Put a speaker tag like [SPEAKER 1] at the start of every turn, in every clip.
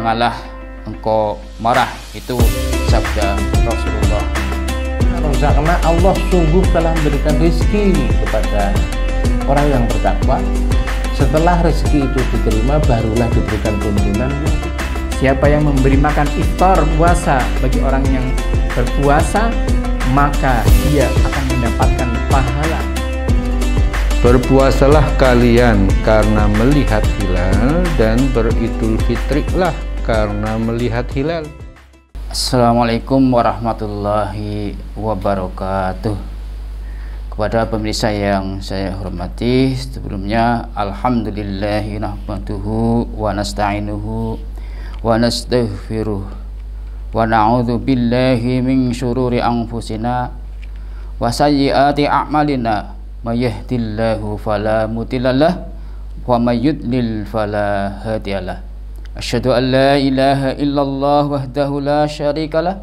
[SPEAKER 1] janganlah engkau marah. Itu sabda Rasulullah.
[SPEAKER 2] Karena Allah sungguh telah memberikan rezeki kepada orang yang bertakwa. Setelah rezeki itu diterima, barulah diberikan tuntunan.
[SPEAKER 3] Siapa yang memberi makan iftar puasa bagi orang yang berpuasa, maka dia akan mendapatkan pahala.
[SPEAKER 4] Berpuasalah kalian karena melihat hilal, dan beridul fitrilah karena melihat hilal.
[SPEAKER 1] Assalamualaikum warahmatullahi wabarakatuh. Kepada pemirsa yang saya hormati, sebelumnya alhamdulillahi nahmaduhu wa nasta'inuhu wa nastaghfiruh wa na'udzu billahi min syururi anfusina wa sayyiati a'malina. May yahdihillahu fala mudhillalah wa may yudlil fala hadiyalah. Asyhadu an la ilaha illallah wahdahu la syarikalah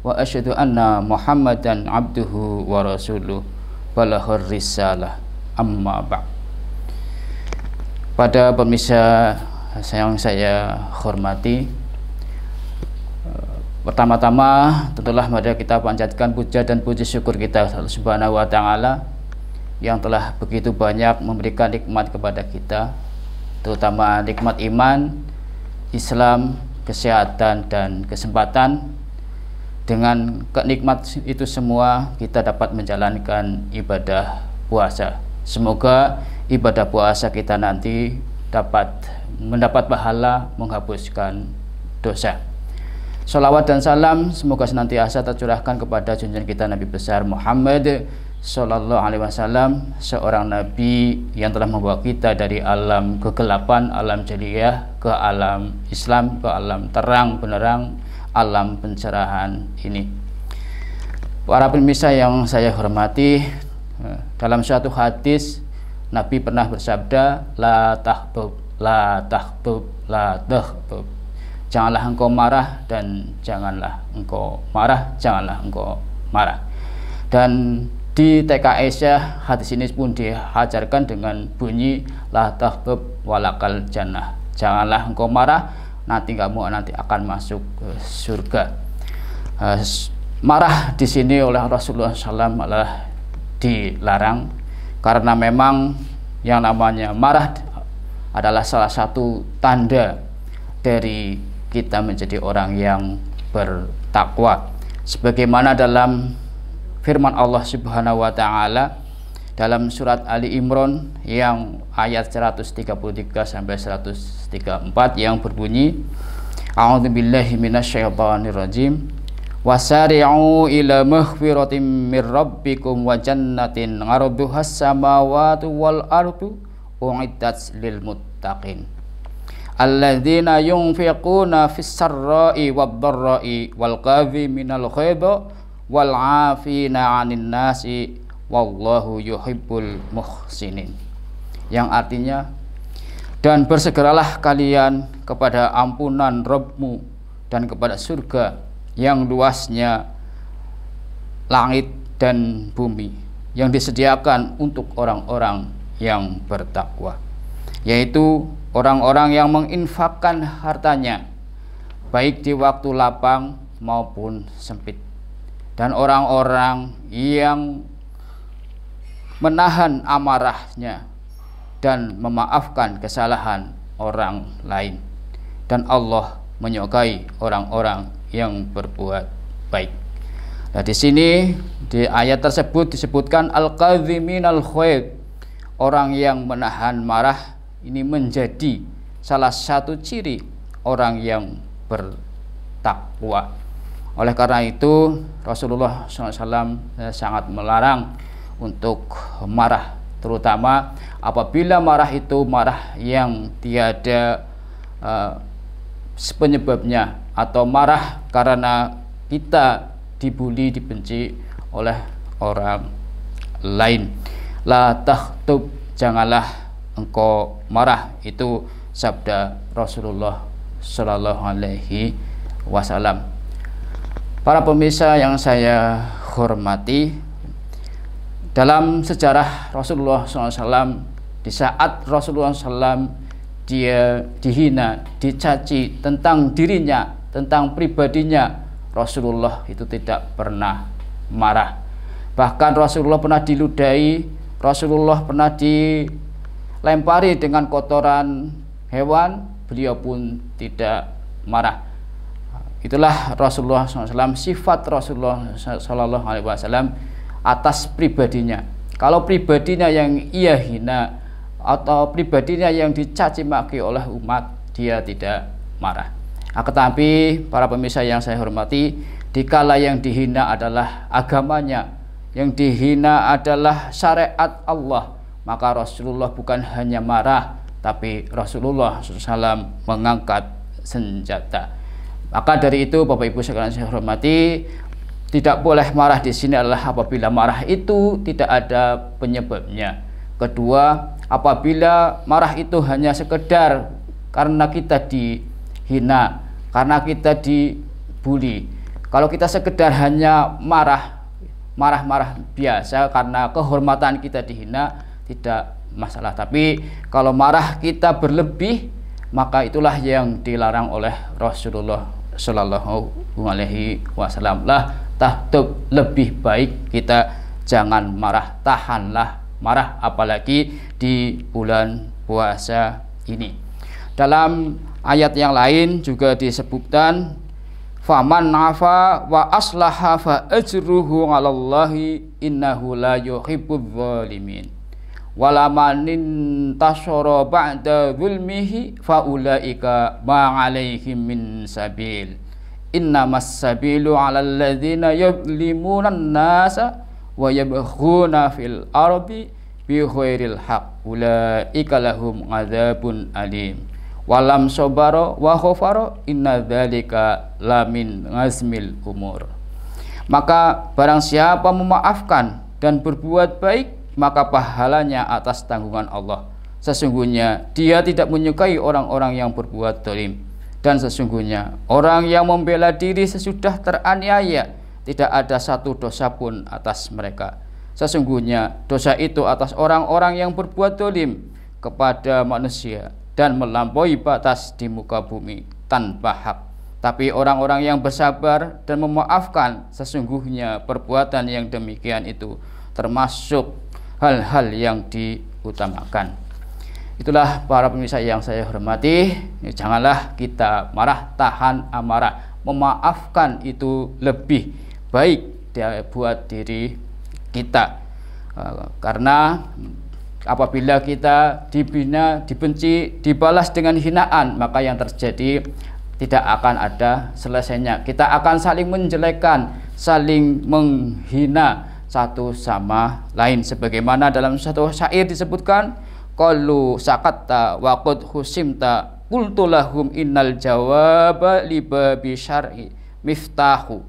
[SPEAKER 1] wa asyhadu anna Muhammadan abduhu wa rasuluh balahur risalah, amma ba'd. Pada pemirsa yang saya hormati, pertama-tama tentulah mari kita panjatkan puja dan puji syukur kita Subhanahu wa ta'ala yang telah begitu banyak memberikan nikmat kepada kita, terutama nikmat iman, Islam, kesehatan, dan kesempatan. Dengan kenikmat itu semua kita dapat menjalankan ibadah puasa. Semoga ibadah puasa kita nanti dapat mendapat pahala, menghapuskan dosa. Sholawat dan salam semoga senantiasa tercurahkan kepada junjungan kita Nabi besar Muhammad Sallallahu Alaihi Wasallam, seorang Nabi yang telah membawa kita dari alam kegelapan, alam jahiliyah, ke alam Islam, ke alam terang benderang, alam pencerahan ini. Para pemirsa yang saya hormati, dalam suatu hadis Nabi pernah bersabda, la tahtub, la tahtub, la tahtub. Janganlah engkau marah dan janganlah engkau marah, janganlah engkau marah. Dan di TKS hadis ini pun diajarkan dengan bunyi la tahtub walakal jannah. Janganlah engkau marah, nanti kamu akan masuk ke surga. Marah di sini oleh Rasulullah SAW adalah dilarang, karena memang yang namanya marah adalah salah satu tanda dari kita menjadi orang yang bertakwa. Sebagaimana dalam firman Allah Subhanahu wa ta'ala dalam surat Ali Imran yang ayat 133 sampai 134 yang berbunyi, a'udzubillahi minasyaitonirrajim, wasari'u ila maghfiratin mir rabbikum wa jannatin 'arduhas samawati wal ardu u'iddat lil muttaqin alladzina yunfiquna fis sarra'i wad dharra'i wal kadhiminal ghaidha wal 'afina 'anil nasi wallahu yuhibbul muhsinin, yang artinya, dan bersegeralah kalian kepada ampunan Rabbmu dan kepada surga yang luasnya langit dan bumi, yang disediakan untuk orang-orang yang bertakwa, yaitu orang-orang yang menginfakkan hartanya baik di waktu lapang maupun sempit, dan orang-orang yang menahan amarahnya dan memaafkan kesalahan orang lain. Dan Allah menyukai orang-orang yang berbuat baik. Nah, di sini di ayat tersebut disebutkan al-kadhiminal ghaidh, orang yang menahan marah. Ini menjadi salah satu ciri orang yang bertakwa. Oleh karena itu Rasulullah SAW sangat melarang untuk marah, terutama apabila marah itu marah yang tiada penyebabnya, atau marah karena kita dibuli, dibenci oleh orang lain. La tahtub, janganlah engkau marah. Itu sabda Rasulullah Sallallahu Alaihi Wasallam. Para pemirsa yang saya hormati, dalam sejarah Rasulullah SAW, di saat Rasulullah SAW dia dihina, dicaci tentang dirinya, tentang pribadinya, Rasulullah itu tidak pernah marah. Bahkan Rasulullah pernah diludahi, Rasulullah pernah dilempari dengan kotoran hewan, beliau pun tidak marah. Itulah Rasulullah SAW, sifat Rasulullah SAW atas pribadinya. Kalau pribadinya yang ia hina atau pribadinya yang dicaci maki oleh umat, dia tidak marah. Tetapi para pemirsa yang saya hormati, dikala yang dihina adalah agamanya, yang dihina adalah syariat Allah, maka Rasulullah bukan hanya marah, tapi Rasulullah SAW mengangkat senjata. Maka dari itu Bapak Ibu sekalian saya hormati, tidak boleh marah di sini adalah apabila marah itu tidak ada penyebabnya. Kedua, apabila marah itu hanya sekedar karena kita dihina, karena kita dibully. Kalau kita sekedar hanya marah-marah biasa karena kehormatan kita dihina, tidak masalah. Tapi kalau marah kita berlebih, maka itulah yang dilarang oleh Rasulullah Shallallahu Alaihi Wasallam. Tahtub, lebih baik kita jangan marah, tahanlah marah, apalagi di bulan puasa ini. Dalam ayat yang lain juga disebutkan, faman afa wa aslaha fa ajruhu 'alallahi innahu la yuhibbudz zalimin wala manin tasara ba'da zulmihi fa ulaika ma 'alaihim min sabil innamas sabilu 'alal ladzina yuzlimuna an-nasa wa yabghuna fil ardi bi ghairil haqq ulaika lahum 'adzabun alim walam sobaro wa khofaro inna dzalika lamin ngazmil umur. Maka barang siapa memaafkan dan berbuat baik, maka pahalanya atas tanggungan Allah. Sesungguhnya dia tidak menyukai orang-orang yang berbuat zalim, dan sesungguhnya orang yang membela diri sesudah teraniaya tidak ada satu dosa pun atas mereka. Sesungguhnya dosa itu atas orang-orang yang berbuat zalim kepada manusia dan melampaui batas di muka bumi tanpa hak. Tapi orang-orang yang bersabar dan memaafkan, sesungguhnya perbuatan yang demikian itu termasuk hal-hal yang diutamakan. Itulah para pemirsa yang saya hormati, janganlah kita marah, tahan amarah. Memaafkan itu lebih baik buat diri kita, karena apabila kita dibina, dibenci, dibalas dengan hinaan, maka yang terjadi tidak akan ada selesainya. Kita akan saling menjelekkan, saling menghina satu sama lain. Sebagaimana dalam satu syair disebutkan, qalu sakatta wa qad husimta qultu lahum innal jawaba libabi syar'i miftahu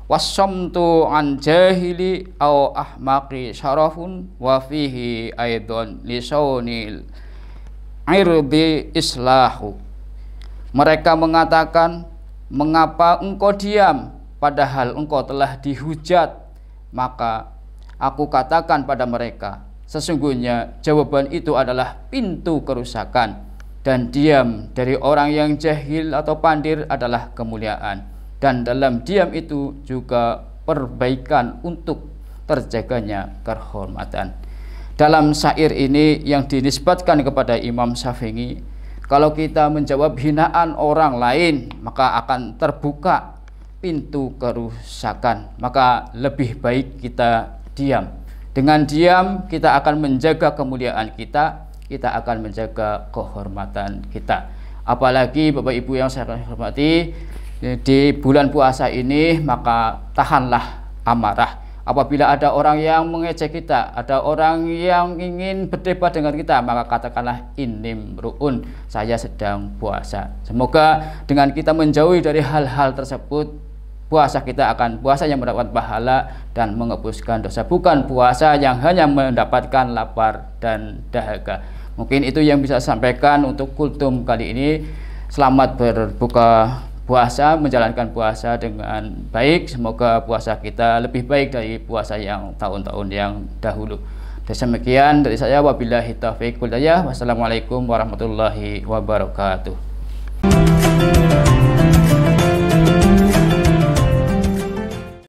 [SPEAKER 1] wasamtu an jahili au ahmaqi syarafun wa fihi aidon lisaunil irdi islahu. Mereka mengatakan, mengapa engkau diam padahal engkau telah dihujat? Maka aku katakan pada mereka, sesungguhnya jawaban itu adalah pintu kerusakan, dan diam dari orang yang jahil atau pandir adalah kemuliaan. Dan dalam diam itu juga perbaikan untuk terjaganya kehormatan. Dalam syair ini yang dinisbatkan kepada Imam Syafi'i, kalau kita menjawab hinaan orang lain, maka akan terbuka pintu kerusakan. Maka lebih baik kita diam. Dengan diam kita akan menjaga kemuliaan kita, kita akan menjaga kehormatan kita. Apalagi Bapak Ibu yang saya hormati, di bulan puasa ini maka tahanlah amarah. Apabila ada orang yang mengejek kita, ada orang yang ingin berdebat dengan kita, maka katakanlah inni mru'un, saya sedang puasa. Semoga dengan kita menjauhi dari hal-hal tersebut, puasa kita akan puasa yang mendapat pahala dan menghapuskan dosa, bukan puasa yang hanya mendapatkan lapar dan dahaga. Mungkin itu yang bisa saya sampaikan untuk kultum kali ini. Selamat berbuka puasa, menjalankan puasa dengan baik. Semoga puasa kita lebih baik dari puasa yang tahun-tahun yang dahulu. Demikian dari saya, wabillahi taufiq wal hidayah. Wassalamualaikum warahmatullahi wabarakatuh.